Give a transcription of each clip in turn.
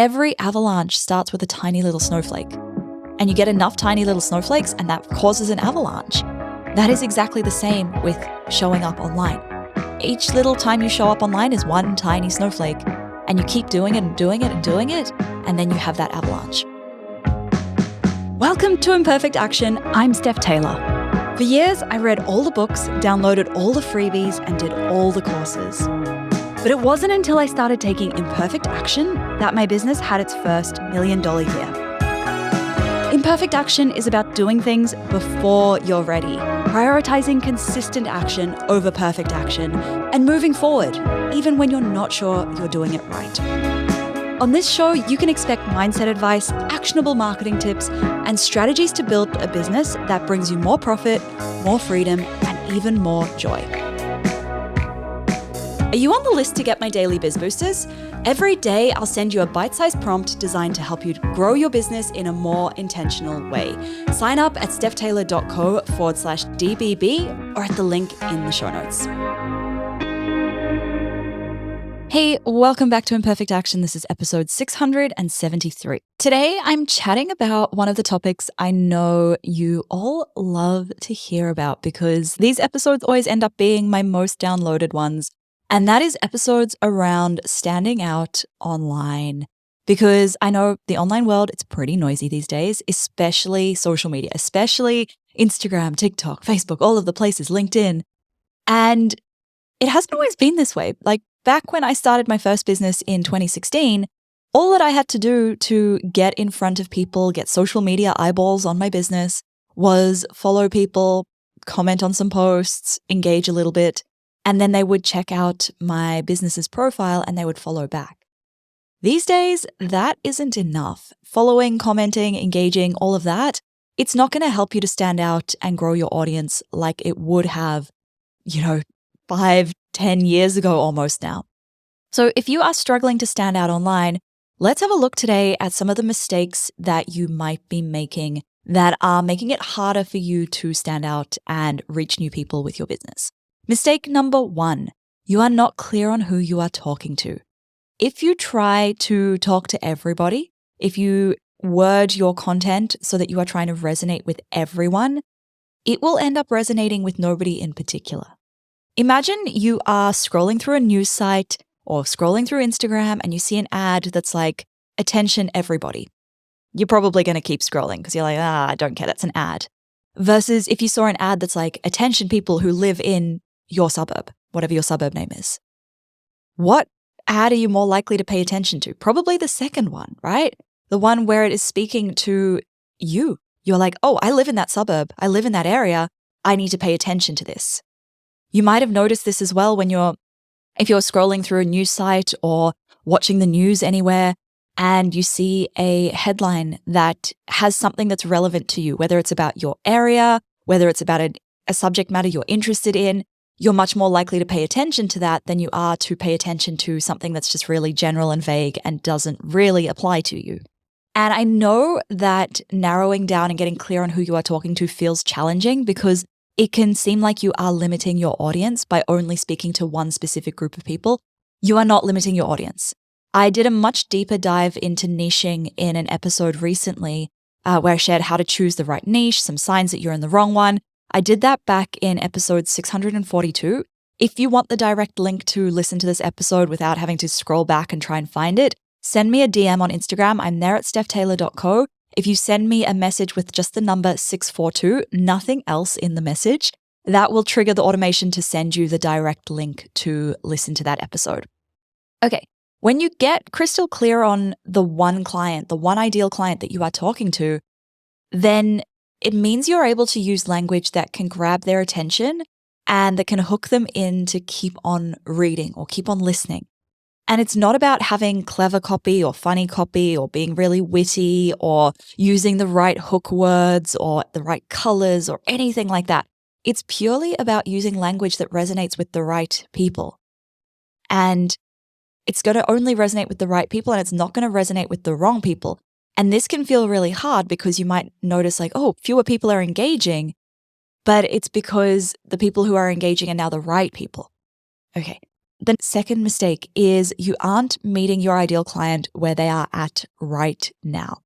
every avalanche starts with a tiny little snowflake. And you get enough tiny little snowflakes and that causes an avalanche. That is exactly the same with showing up online. Each little time you show up online is one tiny snowflake, and you keep doing it and doing it and doing it, and then you have that avalanche. Welcome to Imperfect Action. I'm Steph Taylor. For years, I read all the books, downloaded all the freebies, and did all the courses. But it wasn't until I started taking imperfect action that my business had its first $1 million year. Imperfect action is about doing things before you're ready, prioritizing consistent action over perfect action, and moving forward, even when you're not sure you're doing it right. On this show, you can expect mindset advice, actionable marketing tips, and strategies to build a business that brings you more profit, more freedom, and even more joy. Are you on the list to get my daily Biz Boosters? Every day, I'll send you a bite-sized prompt designed to help you grow your business in a more intentional way. Sign up at stephtaylor.co/DBB or at the link in the show notes. Hey, welcome back to Imperfect Action. This is episode 673. Today, I'm chatting about one of the topics I know you all love to hear about because these episodes always end up being my most downloaded ones. And that is episodes around standing out online. Because I know the online world, it's pretty noisy these days, especially social media, especially Instagram, TikTok, Facebook, all of the places, LinkedIn. And it hasn't always been this way. Like back when I started my first business in 2016, all that I had to do to get in front of people, get social media eyeballs on my business was follow people, comment on some posts, engage a little bit. And then they would check out my business's profile and they would follow back. These days, that isn't enough. Following, commenting, engaging, all of that, it's not going to help you to stand out and grow your audience like it would have, 5, 10 years ago almost now. So if you are struggling to stand out online, let's have a look today at some of the mistakes that you might be making that are making it harder for you to stand out and reach new people with your business. Mistake number 1, you are not clear on who you are talking to. If you try to talk to everybody, if you word your content so that you are trying to resonate with everyone, it will end up resonating with nobody in particular. Imagine you are scrolling through a news site or scrolling through Instagram and you see an ad that's like, attention everybody. You're probably going to keep scrolling because you're like, I don't care, that's an ad. Versus if you saw an ad that's like, attention people who live in your suburb, whatever your suburb name is. What ad are you more likely to pay attention to? Probably the second one, right? The one where it is speaking to you. You're like, oh, I live in that suburb. I live in that area. I need to pay attention to this. You might have noticed this as well if you're scrolling through a news site or watching the news anywhere and you see a headline that has something that's relevant to you, whether it's about your area, whether it's about a subject matter you're interested in. You're much more likely to pay attention to that than you are to pay attention to something that's just really general and vague and doesn't really apply to you. And I know that narrowing down and getting clear on who you are talking to feels challenging because it can seem like you are limiting your audience by only speaking to one specific group of people. You are not limiting your audience. I did a much deeper dive into niching in an episode recently where I shared how to choose the right niche, some signs that you're in the wrong one. I did that back in episode 642. If you want the direct link to listen to this episode without having to scroll back and try and find it, send me a DM on Instagram. I'm there at stephtaylor.co. If you send me a message with just the number 642, nothing else in the message, that will trigger the automation to send you the direct link to listen to that episode. Okay, when you get crystal clear on the one client, the one ideal client that you are talking to, then it means you're able to use language that can grab their attention and that can hook them in to keep on reading or keep on listening. And it's not about having clever copy or funny copy or being really witty or using the right hook words or the right colors or anything like that. It's purely about using language that resonates with the right people. And it's going to only resonate with the right people and it's not going to resonate with the wrong people. And this can feel really hard because you might notice like, oh, fewer people are engaging, but it's because the people who are engaging are now the right people. Okay, The second mistake is you aren't meeting your ideal client where they are at right now.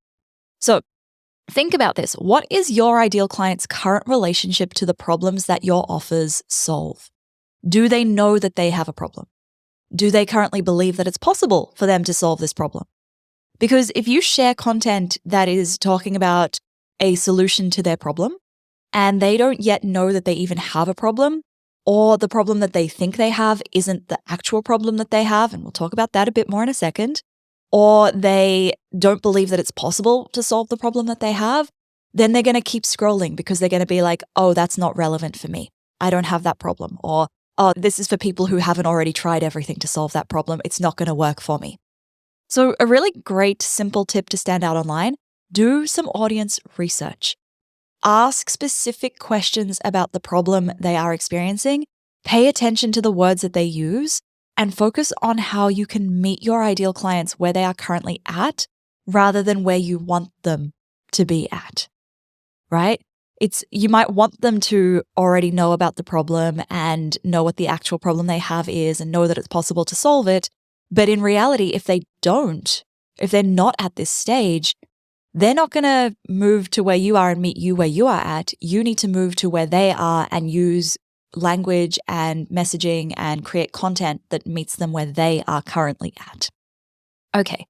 So think about this. What is your ideal client's current relationship to the problems that your offers solve? Do they know that they have a problem? Do they currently believe that it's possible for them to solve this problem? Because if you share content that is talking about a solution to their problem and they don't yet know that they even have a problem, or the problem that they think they have isn't the actual problem that they have, and we'll talk about that a bit more in a second, or they don't believe that it's possible to solve the problem that they have, then they're going to keep scrolling because they're going to be like, oh, that's not relevant for me. I don't have that problem. Or, oh, this is for people who haven't already tried everything to solve that problem. It's not going to work for me. So a really great, simple tip to stand out online, do some audience research. Ask specific questions about the problem they are experiencing, pay attention to the words that they use, and focus on how you can meet your ideal clients where they are currently at rather than where you want them to be at, right? You might want them to already know about the problem and know what the actual problem they have is and know that it's possible to solve it. But in reality, if they're not at this stage, they're not going to move to where you are and meet you where you are at. You need to move to where they are and use language and messaging and create content that meets them where they are currently at. Okay,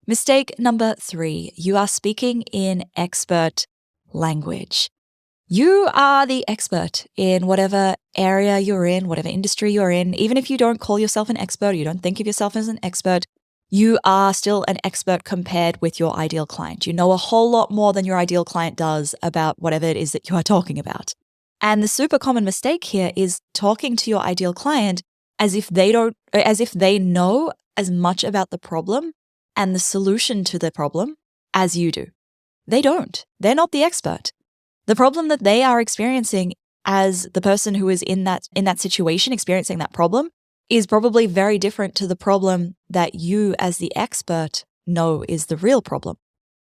mistake number 3, you are speaking in expert language. You are the expert in whatever area you're in, whatever industry you're in. Even if you don't call yourself an expert, you don't think of yourself as an expert, you are still an expert compared with your ideal client. You know a whole lot more than your ideal client does about whatever it is that you are talking about. And the super common mistake here is talking to your ideal client as if they know as much about the problem and the solution to the problem as you do. They don't. They're not the expert. The problem that they are experiencing as the person who is in that situation experiencing that problem is probably very different to the problem that you as the expert know is the real problem.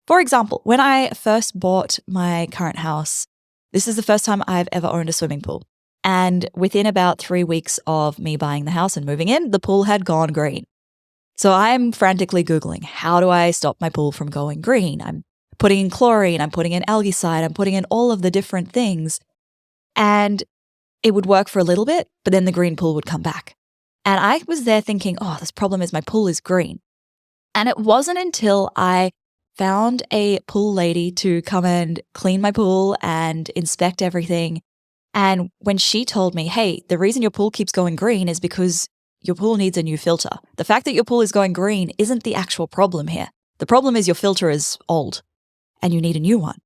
For example, when I first bought my current house, this is the first time I've ever owned a swimming pool. And within about 3 weeks of me buying the house and moving in, the pool had gone green. So I'm frantically Googling, how do I stop my pool from going green? I'm putting in chlorine, I'm putting in algaecide, I'm putting in all of the different things. And it would work for a little bit, but then the green pool would come back. And I was there thinking, oh, this problem is my pool is green. And it wasn't until I found a pool lady to come and clean my pool and inspect everything. And when she told me, hey, the reason your pool keeps going green is because your pool needs a new filter. The fact that your pool is going green isn't the actual problem here. The problem is your filter is old and you need a new one.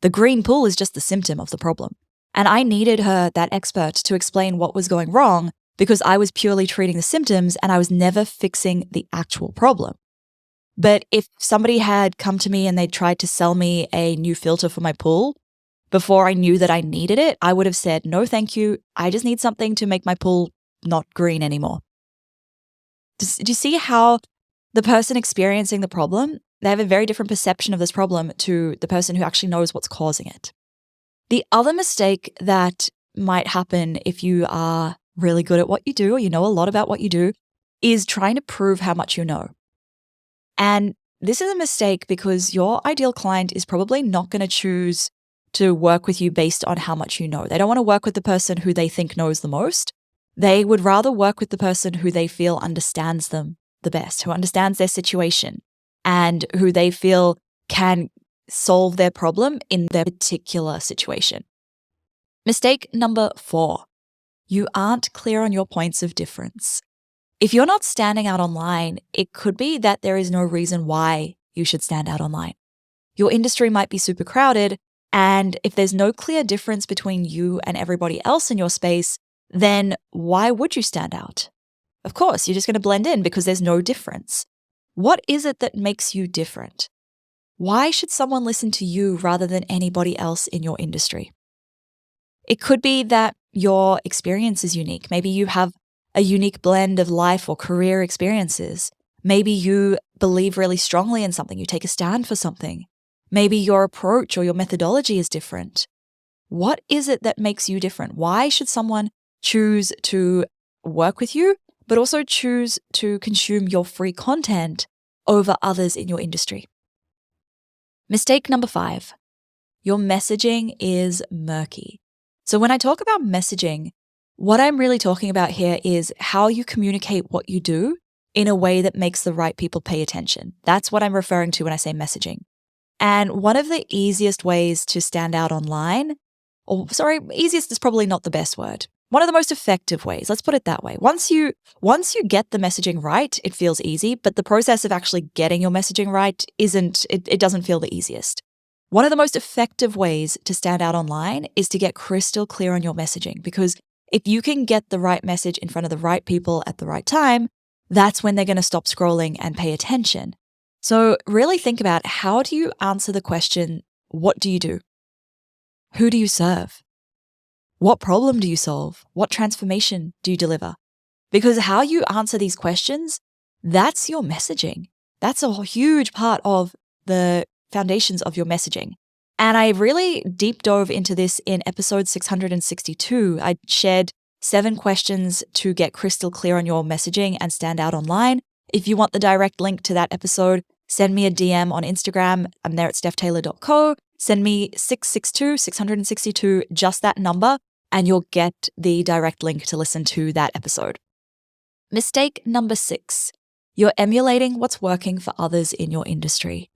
The green pool is just the symptom of the problem. And I needed her, that expert, to explain what was going wrong because I was purely treating the symptoms and I was never fixing the actual problem. But if somebody had come to me and they tried to sell me a new filter for my pool before I knew that I needed it, I would have said, no, thank you. I just need something to make my pool not green anymore. Do you see how the person experiencing the problem, they have a very different perception of this problem to the person who actually knows what's causing it? The other mistake that might happen if you are really good at what you do or you know a lot about what you do is trying to prove how much you know. And this is a mistake because your ideal client is probably not going to choose to work with you based on how much you know. They don't want to work with the person who they think knows the most. They would rather work with the person who they feel understands them the best, who understands their situation and who they feel can solve their problem in their particular situation. Mistake number 4, you aren't clear on your points of difference. If you're not standing out online, it could be that there is no reason why you should stand out online. Your industry might be super crowded, and if there's no clear difference between you and everybody else in your space, then why would you stand out? Of course, you're just going to blend in because there's no difference. What is it that makes you different? Why should someone listen to you rather than anybody else in your industry? It could be that your experience is unique. Maybe you have a unique blend of life or career experiences. Maybe you believe really strongly in something. You take a stand for something. Maybe your approach or your methodology is different. What is it that makes you different? Why should someone choose to work with you but also choose to consume your free content over others in your industry. Mistake number 5, your messaging is murky. So when I talk about messaging, what I'm really talking about here is how you communicate what you do in a way that makes the right people pay attention. That's what I'm referring to when I say messaging. And one of the easiest ways to stand out online, easiest is probably not the best word. One of the most effective ways, let's put it that way. Once you get the messaging right, it feels easy, but the process of actually getting your messaging right it doesn't feel the easiest. One of the most effective ways to stand out online is to get crystal clear on your messaging, because if you can get the right message in front of the right people at the right time, that's when they're going to stop scrolling and pay attention. So really think about, how do you answer the question, what do you do? Who do you serve? What problem do you solve? What transformation do you deliver? Because how you answer these questions, that's your messaging. That's a huge part of the foundations of your messaging. And I really deep dove into this in episode 662. I shared 7 questions to get crystal clear on your messaging and stand out online. If you want the direct link to that episode, send me a DM on Instagram. I'm there at stephtaylor.co. Send me 662, just that number, and you'll get the direct link to listen to that episode. Mistake number 6, you're emulating what's working for others in your industry.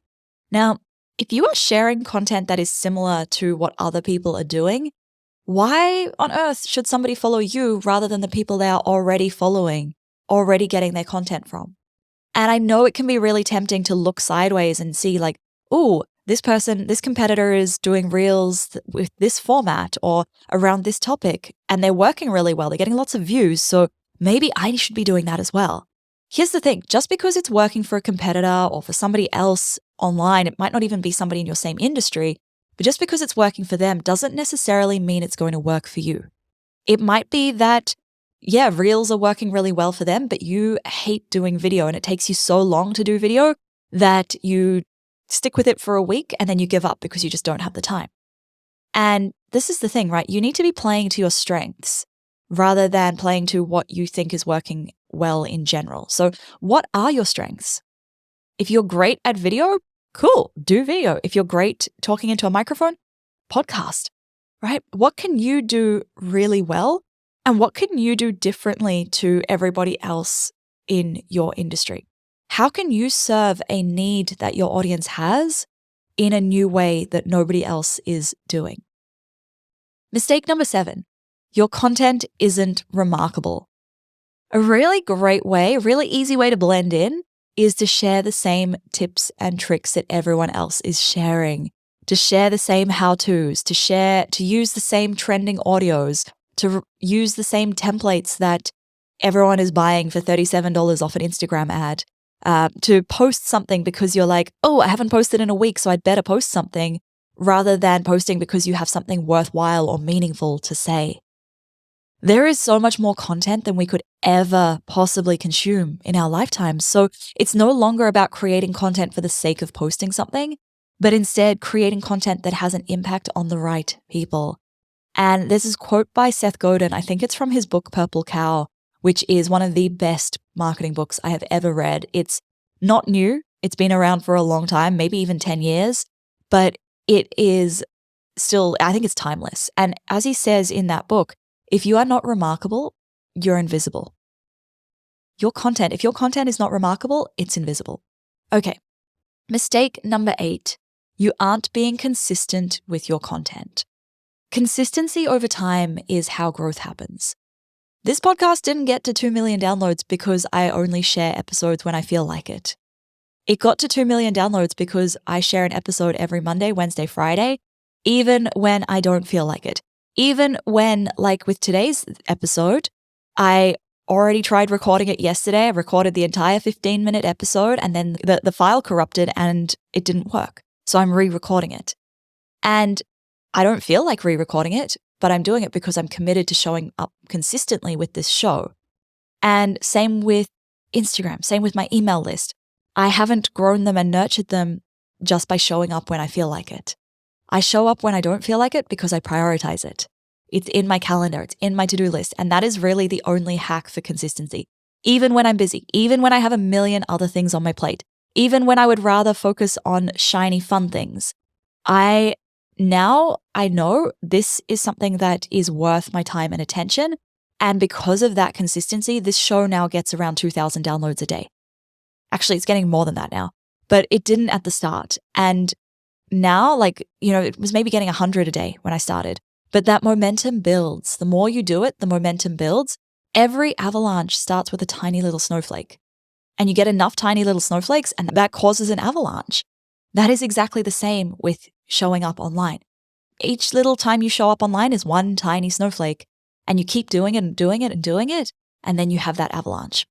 Now, if you are sharing content that is similar to what other people are doing, why on earth should somebody follow you rather than the people they are already following, already getting their content from? And I know it can be really tempting to look sideways and see like, oh, this competitor is doing reels with this format or around this topic, and they're working really well. They're getting lots of views. So maybe I should be doing that as well. Here's the thing, just because it's working for a competitor or for somebody else online, it might not even be somebody in your same industry, but just because it's working for them doesn't necessarily mean it's going to work for you. It might be that, yeah, reels are working really well for them, but you hate doing video and it takes you so long to do video that you stick with it for a week and then you give up because you just don't have the time. And this is the thing, right? You need to be playing to your strengths rather than playing to what you think is working well in general. So what are your strengths? If you're great at video, cool, do video. If you're great talking into a microphone, podcast, right? What can you do really well? And what can you do differently to everybody else in your industry? How can you serve a need that your audience has in a new way that nobody else is doing? Mistake number 7, your content isn't remarkable. A really great way, a really easy way to blend in is to share the same tips and tricks that everyone else is sharing, to share the same how-tos, to use the same trending audios, to use the same templates that everyone is buying for $37 off an Instagram ad, to post something because you're like, oh, I haven't posted in a week, so I'd better post something, rather than posting because you have something worthwhile or meaningful to say. There is so much more content than we could ever possibly consume in our lifetimes. So it's no longer about creating content for the sake of posting something, but instead creating content that has an impact on the right people. And there's this quote by Seth Godin, I think it's from his book Purple Cow, which is one of the best marketing books I have ever read. It's not new. It's been around for a long time, maybe even 10 years, but it is still, I think it's timeless. And as he says in that book, if you are not remarkable, you're invisible. If your content is not remarkable, it's invisible. Okay. Mistake number 8, you aren't being consistent with your content. Consistency over time is how growth happens. This podcast didn't get to 2 million downloads because I only share episodes when I feel like it. It got to 2 million downloads because I share an episode every Monday, Wednesday, Friday, even when I don't feel like it. Even when, like with today's episode, I already tried recording it yesterday. I recorded the entire 15-minute episode and then the file corrupted and it didn't work. So I'm re-recording it. And I don't feel like re-recording it, but I'm doing it because I'm committed to showing up consistently with this show. And same with Instagram, same with my email list. I haven't grown them and nurtured them just by showing up when I feel like it. I show up when I don't feel like it because I prioritize it. It's in my calendar, it's in my to-do list, and that is really the only hack for consistency. even when I'm busy, even when I have a million other things on my plate, even when I would rather focus on shiny, fun things. I know this is something that is worth my time and attention. And because of that consistency, this show now gets around 2,000 downloads a day. Actually, it's getting more than that now, but it didn't at the start. And now, it was maybe getting 100 a day when I started, but that momentum builds. The more you do it, the momentum builds. Every avalanche starts with a tiny little snowflake, and you get enough tiny little snowflakes, and that causes an avalanche. That is exactly the same with showing up online. Each little time you show up online is one tiny snowflake, and you keep doing it and doing it and doing it, and then you have that avalanche.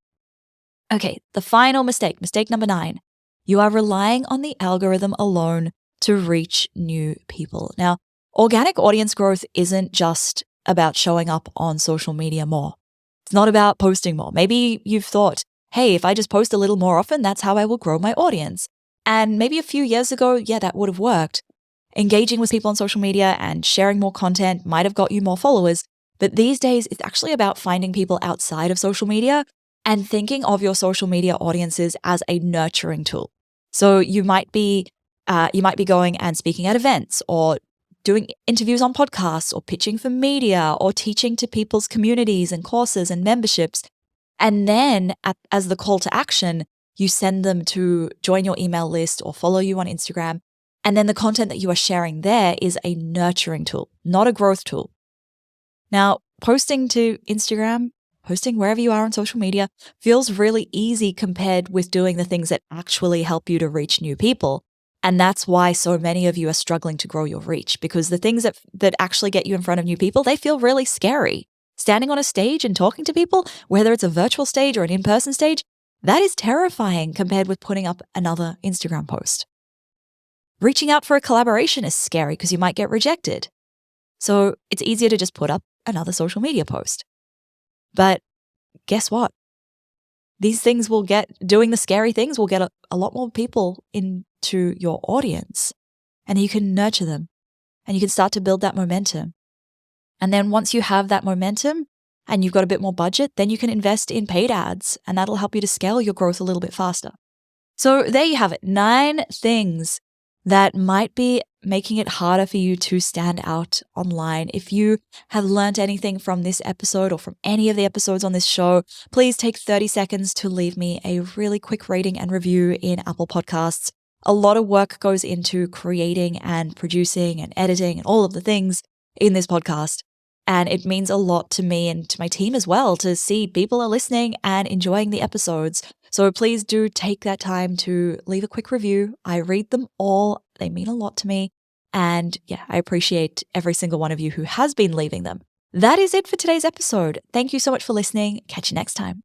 Okay, the final mistake number 9. You are relying on the algorithm alone to reach new people. Now, organic audience growth isn't just about showing up on social media more. It's not about posting more. Maybe you've thought, hey, if I just post a little more often, that's how I will grow my audience. And maybe a few years ago, that would have worked. Engaging with people on social media and sharing more content might have got you more followers. But these days, it's actually about finding people outside of social media and thinking of your social media audiences as a nurturing tool. So you might be going and speaking at events, or doing interviews on podcasts, or pitching for media, or teaching to people's communities and courses and memberships. And then as the call to action, you send them to join your email list or follow you on Instagram. And then the content that you are sharing there is a nurturing tool, not a growth tool. Now, posting to Instagram, posting wherever you are on social media feels really easy compared with doing the things that actually help you to reach new people. And that's why so many of you are struggling to grow your reach, because the things that actually get you in front of new people, they feel really scary. Standing on a stage and talking to people, whether it's a virtual stage or an in-person stage, that is terrifying compared with putting up another Instagram post. Reaching out for a collaboration is scary because you might get rejected. So it's easier to just put up another social media post. But guess what? Doing the scary things will get a lot more people into your audience, and you can nurture them, and you can start to build that momentum. And then once you have that momentum and you've got a bit more budget, then you can invest in paid ads, and that'll help you to scale your growth a little bit faster. So there you have it, 9 things that might be making it harder for you to stand out online. If you have learned anything from this episode or from any of the episodes on this show, please take 30 seconds to leave me a really quick rating and review in Apple Podcasts. A lot of work goes into creating and producing and editing and all of the things in this podcast. And it means a lot to me and to my team as well to see people are listening and enjoying the episodes. So please do take that time to leave a quick review. I read them all. They mean a lot to me. And I appreciate every single one of you who has been leaving them. That is it for today's episode. Thank you so much for listening. Catch you next time.